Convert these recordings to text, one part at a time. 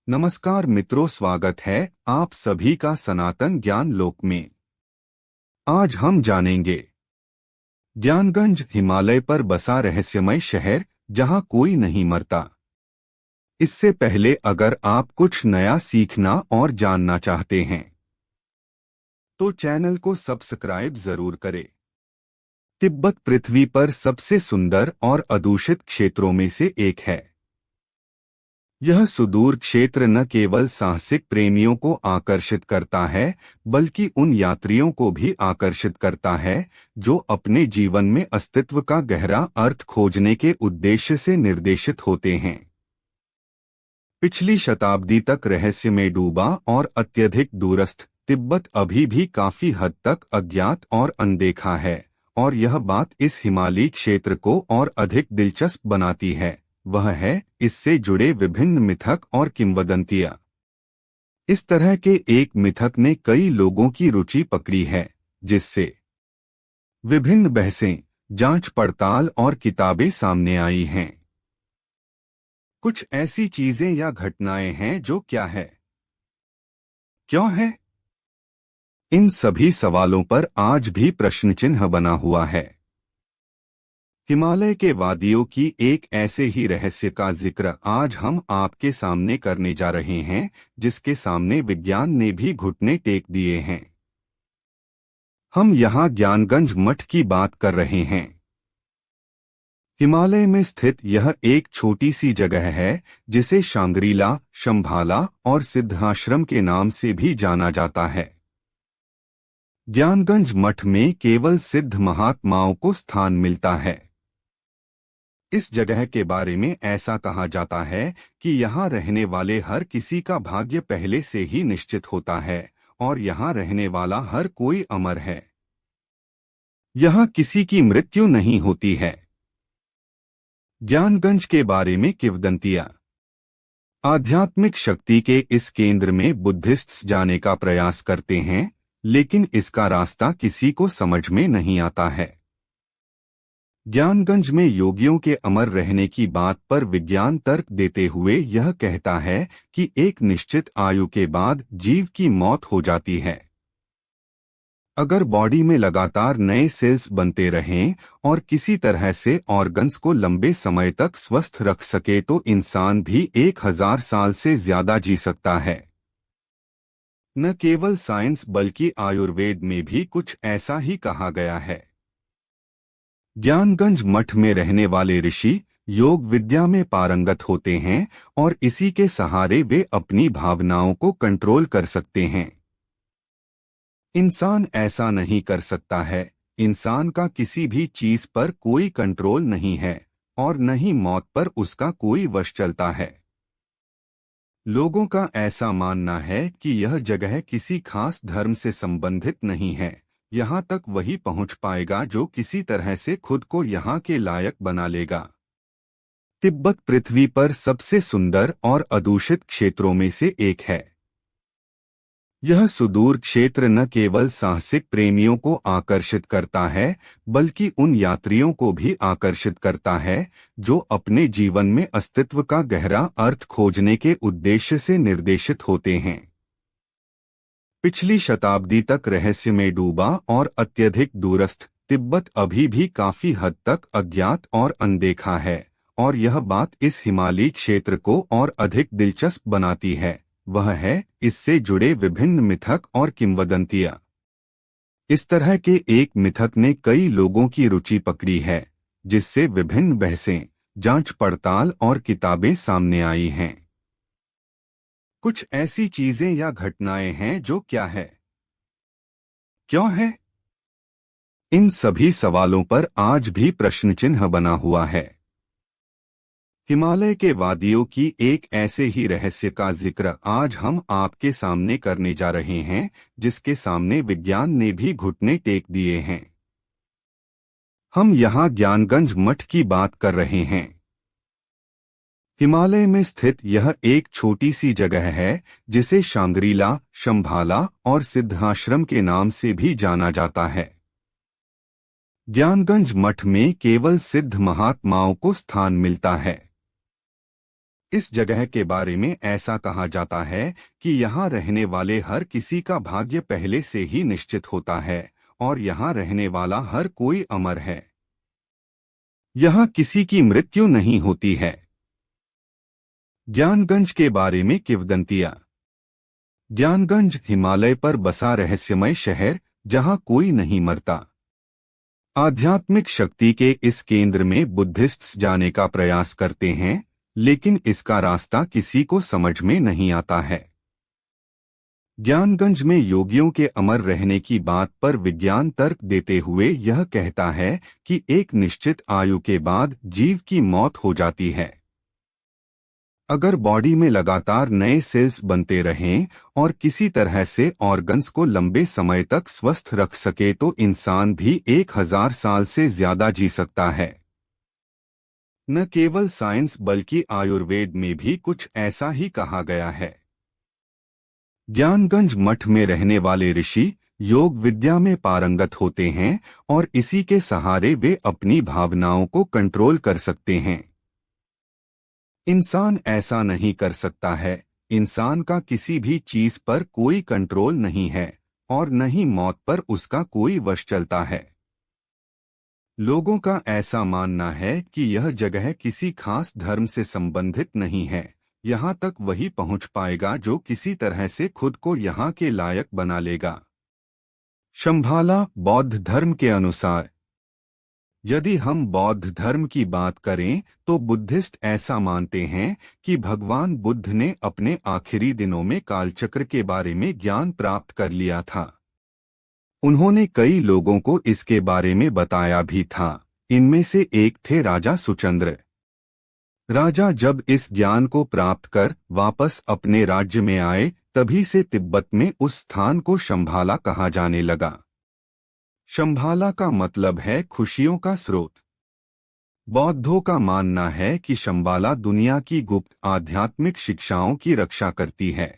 नमस्कार मित्रों, स्वागत है आप सभी का सनातन ज्ञान लोक में। आज हम जानेंगे ज्ञानगंज, हिमालय पर बसा रहस्यमय शहर जहां कोई नहीं मरता। इससे पहले अगर आप कुछ नया सीखना और जानना चाहते हैं तो चैनल को सब्सक्राइब जरूर करें। तिब्बत पृथ्वी पर सबसे सुंदर और अदूषित क्षेत्रों में से एक है। यह सुदूर क्षेत्र न केवल साहसिक प्रेमियों को आकर्षित करता है, बल्कि उन यात्रियों को भी आकर्षित करता है जो अपने जीवन में अस्तित्व का गहरा अर्थ खोजने के उद्देश्य से निर्देशित होते हैं। पिछली शताब्दी तक रहस्य में डूबा और अत्यधिक दूरस्थ तिब्बत अभी भी काफी हद तक अज्ञात और अनदेखा है, और यह बात इस हिमालयी क्षेत्र को और अधिक दिलचस्प बनाती है। वह है इससे जुड़े विभिन्न मिथक और किंवदंतियां। इस तरह के एक मिथक ने कई लोगों की रुचि पकड़ी है, जिससे विभिन्न बहसें, जांच पड़ताल और किताबें सामने आई हैं। कुछ ऐसी चीजें या घटनाएं हैं जो क्या है, क्यों है, इन सभी सवालों पर आज भी प्रश्न चिन्ह बना हुआ है। हिमालय के वादियों की एक ऐसे ही रहस्य का जिक्र आज हम आपके सामने करने जा रहे हैं, जिसके सामने विज्ञान ने भी घुटने टेक दिए हैं। हम यहाँ ज्ञानगंज मठ की बात कर रहे हैं। हिमालय में स्थित यह एक छोटी सी जगह है जिसे शांग्रीला, शंभाला और सिद्धाश्रम के नाम से भी जाना जाता है। ज्ञानगंज मठ में केवल सिद्ध महात्माओं को स्थान मिलता है। इस जगह के बारे में ऐसा कहा जाता है कि यहाँ रहने वाले हर किसी का भाग्य पहले से ही निश्चित होता है और यहाँ रहने वाला हर कोई अमर है। यहाँ किसी की मृत्यु नहीं होती है। ज्ञानगंज के बारे में किंवदंतियां। आध्यात्मिक शक्ति के इस केंद्र में बुद्धिस्ट्स जाने का प्रयास करते हैं, लेकिन इसका रास्ता किसी को समझ में नहीं आता है। ज्ञानगंज में योगियों के अमर रहने की बात पर विज्ञान तर्क देते हुए यह कहता है कि एक निश्चित आयु के बाद जीव की मौत हो जाती है। अगर बॉडी में लगातार नए सेल्स बनते रहें और किसी तरह से ऑर्गन्स को लंबे समय तक स्वस्थ रख सके तो इंसान भी 1000 साल से ज्यादा जी सकता है। न केवल साइंस बल्कि आयुर्वेद में भी कुछ ऐसा ही कहा गया है। ज्ञानगंज मठ में रहने वाले ऋषि योग विद्या में पारंगत होते हैं और इसी के सहारे वे अपनी भावनाओं को कंट्रोल कर सकते हैं। इंसान ऐसा नहीं कर सकता है। इंसान का किसी भी चीज पर कोई कंट्रोल नहीं है और न ही मौत पर उसका कोई वश चलता है। लोगों का ऐसा मानना है कि यह जगह किसी खास धर्म से संबंधित नहीं है। यहाँ तक वही पहुँच पाएगा जो किसी तरह से खुद को यहाँ के लायक बना लेगा। तिब्बत पृथ्वी पर सबसे सुंदर और अदूषित क्षेत्रों में से एक है। यह सुदूर क्षेत्र न केवल साहसिक प्रेमियों को आकर्षित करता है, बल्कि उन यात्रियों को भी आकर्षित करता है जो अपने जीवन में अस्तित्व का गहरा अर्थ खोजने के उद्देश्य से निर्देशित होते हैं। पिछली शताब्दी तक रहस्य में डूबा और अत्यधिक दूरस्थ तिब्बत अभी भी काफी हद तक अज्ञात और अनदेखा है, और यह बात इस हिमालयी क्षेत्र को और अधिक दिलचस्प बनाती है। वह है इससे जुड़े विभिन्न मिथक और किंवदंतियां। इस तरह के एक मिथक ने कई लोगों की रुचि पकड़ी है, जिससे विभिन्न बहसें, जांच पड़ताल और किताबें सामने आई हैं। कुछ ऐसी चीजें या घटनाएं हैं जो क्या है, क्यों है, इन सभी सवालों पर आज भी प्रश्न चिन्ह बना हुआ है। हिमालय के वादियों की एक ऐसे ही रहस्य का जिक्र आज हम आपके सामने करने जा रहे हैं, जिसके सामने विज्ञान ने भी घुटने टेक दिए हैं। हम यहाँ ज्ञानगंज मठ की बात कर रहे हैं। हिमालय में स्थित यह एक छोटी सी जगह है जिसे शांग्रीला, शंभाला और सिद्धाश्रम के नाम से भी जाना जाता है। ज्ञानगंज मठ में केवल सिद्ध महात्माओं को स्थान मिलता है। इस जगह के बारे में ऐसा कहा जाता है कि यहाँ रहने वाले हर किसी का भाग्य पहले से ही निश्चित होता है और यहाँ रहने वाला हर कोई अमर है। यहाँ किसी की मृत्यु नहीं होती है। ज्ञानगंज के बारे में किंवदंतियां। ज्ञानगंज हिमालय पर बसा रहस्यमय शहर जहाँ कोई नहीं मरता। आध्यात्मिक शक्ति के इस केंद्र में बुद्धिस्ट्स जाने का प्रयास करते हैं, लेकिन इसका रास्ता किसी को समझ में नहीं आता है। ज्ञानगंज में योगियों के अमर रहने की बात पर विज्ञान तर्क देते हुए यह कहता है कि एक निश्चित आयु के बाद जीव की मौत हो जाती है। अगर बॉडी में लगातार नए सेल्स बनते रहें और किसी तरह से ऑर्गन्स को लंबे समय तक स्वस्थ रख सके तो इंसान भी 1000 साल से ज्यादा जी सकता है। न केवल साइंस बल्कि आयुर्वेद में भी कुछ ऐसा ही कहा गया है। ज्ञानगंज मठ में रहने वाले ऋषि योग विद्या में पारंगत होते हैं और इसी के सहारे वे अपनी भावनाओं को कंट्रोल कर सकते हैं। इंसान ऐसा नहीं कर सकता है। इंसान का किसी भी चीज पर कोई कंट्रोल नहीं है और न ही मौत पर उसका कोई वश चलता है। लोगों का ऐसा मानना है कि यह जगह किसी खास धर्म से संबंधित नहीं है। यहाँ तक वही पहुँच पाएगा जो किसी तरह से खुद को यहाँ के लायक बना लेगा। शंभाला बौद्ध धर्म के अनुसार, यदि हम बौद्ध धर्म की बात करें तो बुद्धिस्ट ऐसा मानते हैं कि भगवान बुद्ध ने अपने आखिरी दिनों में कालचक्र के बारे में ज्ञान प्राप्त कर लिया था। उन्होंने कई लोगों को इसके बारे में बताया भी था। इनमें से एक थे राजा सुचंद्र। राजा जब इस ज्ञान को प्राप्त कर वापस अपने राज्य में आए, तभी से तिब्बत में उस स्थान को शंभाला कहा जाने लगा। शंभाला का मतलब है खुशियों का स्रोत। बौद्धों का मानना है कि शंभाला दुनिया की गुप्त आध्यात्मिक शिक्षाओं की रक्षा करती है।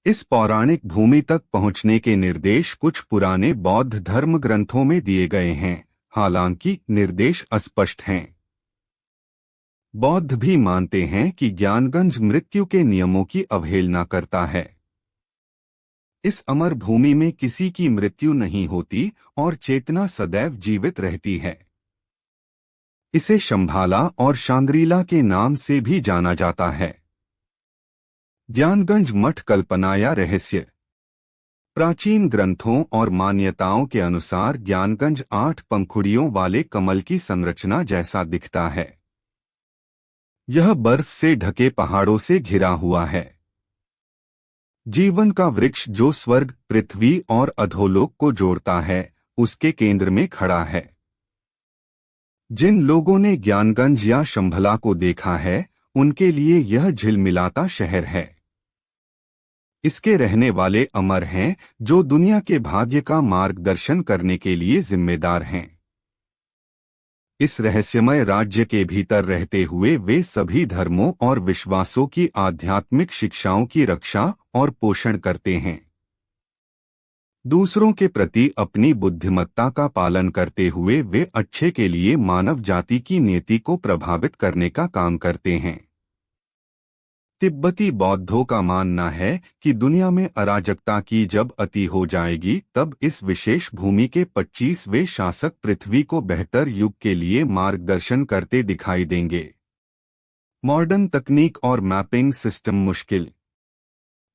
इस पौराणिक भूमि तक पहुंचने के निर्देश कुछ पुराने बौद्ध धर्म ग्रंथों में दिए गए हैं, हालांकि निर्देश अस्पष्ट हैं। बौद्ध भी मानते हैं कि ज्ञानगंज मृत्यु के नियमों की अवहेलना करता है। इस अमर भूमि में किसी की मृत्यु नहीं होती और चेतना सदैव जीवित रहती है। इसे शंभाला और शांग्रीला के नाम से भी जाना जाता है। ज्ञानगंज मठ कल्पना या रहस्य। प्राचीन ग्रंथों और मान्यताओं के अनुसार ज्ञानगंज 8 पंखुड़ियों वाले कमल की संरचना जैसा दिखता है। यह बर्फ से ढके पहाड़ों से घिरा हुआ है। जीवन का वृक्ष जो स्वर्ग, पृथ्वी और अधोलोक को जोड़ता है, उसके केंद्र में खड़ा है। जिन लोगों ने ज्ञानगंज या शंभला को देखा है, उनके लिए यह झिलमिलाता शहर है। इसके रहने वाले अमर हैं, जो दुनिया के भाग्य का मार्गदर्शन करने के लिए जिम्मेदार हैं। इस रहस्यमय राज्य के भीतर रहते हुए वे सभी धर्मों और विश्वासों की आध्यात्मिक शिक्षाओं की रक्षा और पोषण करते हैं। दूसरों के प्रति अपनी बुद्धिमत्ता का पालन करते हुए वे अच्छे के लिए मानव जाति की नीति को प्रभावित करने का काम करते हैं। तिब्बती बौद्धों का मानना है कि दुनिया में अराजकता की जब अति हो जाएगी, तब इस विशेष भूमि के 25वें शासक पृथ्वी को बेहतर युग के लिए मार्गदर्शन करते दिखाई देंगे। मॉडर्न तकनीक और मैपिंग सिस्टम मुश्किल।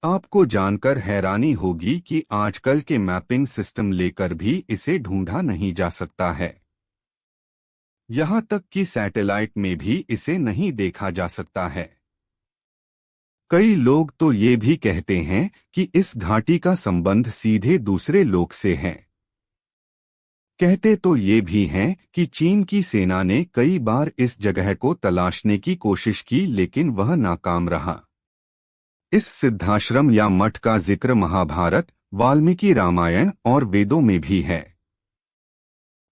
आपको जानकर हैरानी होगी कि आजकल के मैपिंग सिस्टम लेकर भी इसे ढूंढा नहीं जा सकता है। यहाँ तक कि सैटेलाइट में भी इसे नहीं देखा जा सकता है। कई लोग तो ये भी कहते हैं कि इस घाटी का संबंध सीधे दूसरे लोक से है। कहते तो ये भी हैं कि चीन की सेना ने कई बार इस जगह को तलाशने की कोशिश की, लेकिन वह नाकाम रहा। इस सिद्धाश्रम या मठ का जिक्र महाभारत, वाल्मीकि रामायण और वेदों में भी है।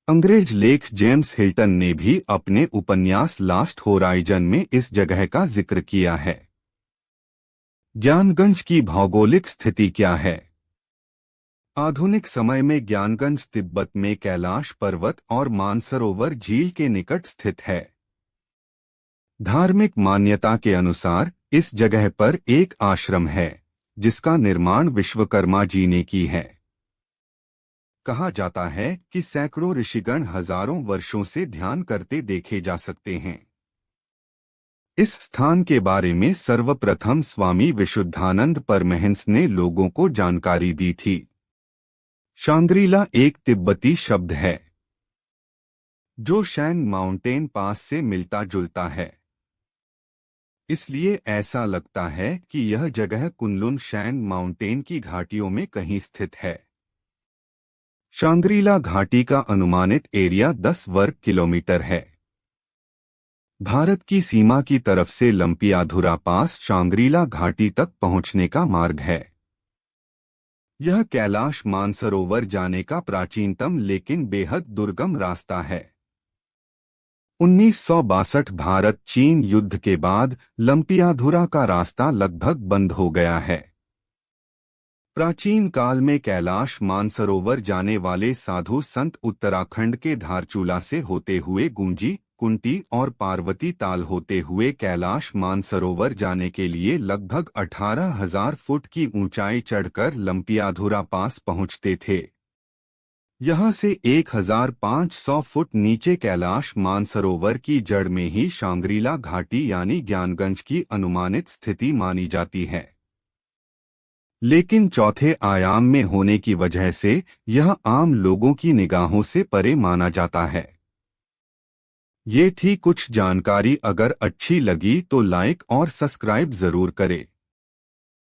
अंग्रेज लेखक जेम्स हिल्टन ने भी अपने उपन्यास लास्ट होराइजन में इस जगह का जिक्र किया है। ज्ञानगंज की भौगोलिक स्थिति क्या है? आधुनिक समय में ज्ञानगंज तिब्बत में कैलाश पर्वत और मानसरोवर झील के निकट स्थित है। धार्मिक मान्यता के अनुसार इस जगह पर एक आश्रम है जिसका निर्माण विश्वकर्मा जी ने की है। कहा जाता है कि सैकड़ों ऋषिगण हजारों वर्षों से ध्यान करते देखे जा सकते हैं। इस स्थान के बारे में सर्वप्रथम स्वामी विशुद्धानंद परमहंस ने लोगों को जानकारी दी थी। शांग्रीला एक तिब्बती शब्द है जो शैन माउंटेन पास से मिलता जुलता है, इसलिए ऐसा लगता है कि यह जगह कुनलुन शैन माउंटेन की घाटियों में कहीं स्थित है। शांग्रीला घाटी का अनुमानित एरिया 10 वर्ग किलोमीटर है। भारत की सीमा की तरफ से लंपियाधुरा पास शांग्रीला घाटी तक पहुंचने का मार्ग है। यह कैलाश मानसरोवर जाने का प्राचीनतम लेकिन बेहद दुर्गम रास्ता है। 1962 भारत चीन युद्ध के बाद लंपियाधुरा का रास्ता लगभग बंद हो गया है। प्राचीन काल में कैलाश मानसरोवर जाने वाले साधु संत उत्तराखंड के धारचूला से होते हुए गुंजी, कुंटी और पार्वती ताल होते हुए कैलाश मानसरोवर जाने के लिए लगभग 18,000 फुट की ऊंचाई चढ़कर लंपियाधुरा पास पहुंचते थे। यहां से 1,500 फुट नीचे कैलाश मानसरोवर की जड़ में ही शांग्रीला घाटी यानी ज्ञानगंज की अनुमानित स्थिति मानी जाती है, लेकिन चौथे आयाम में होने की वजह से यह आम लोगों की निगाहों से परे माना जाता है। ये थी कुछ जानकारी। अगर अच्छी लगी तो लाइक और सब्सक्राइब जरूर करें।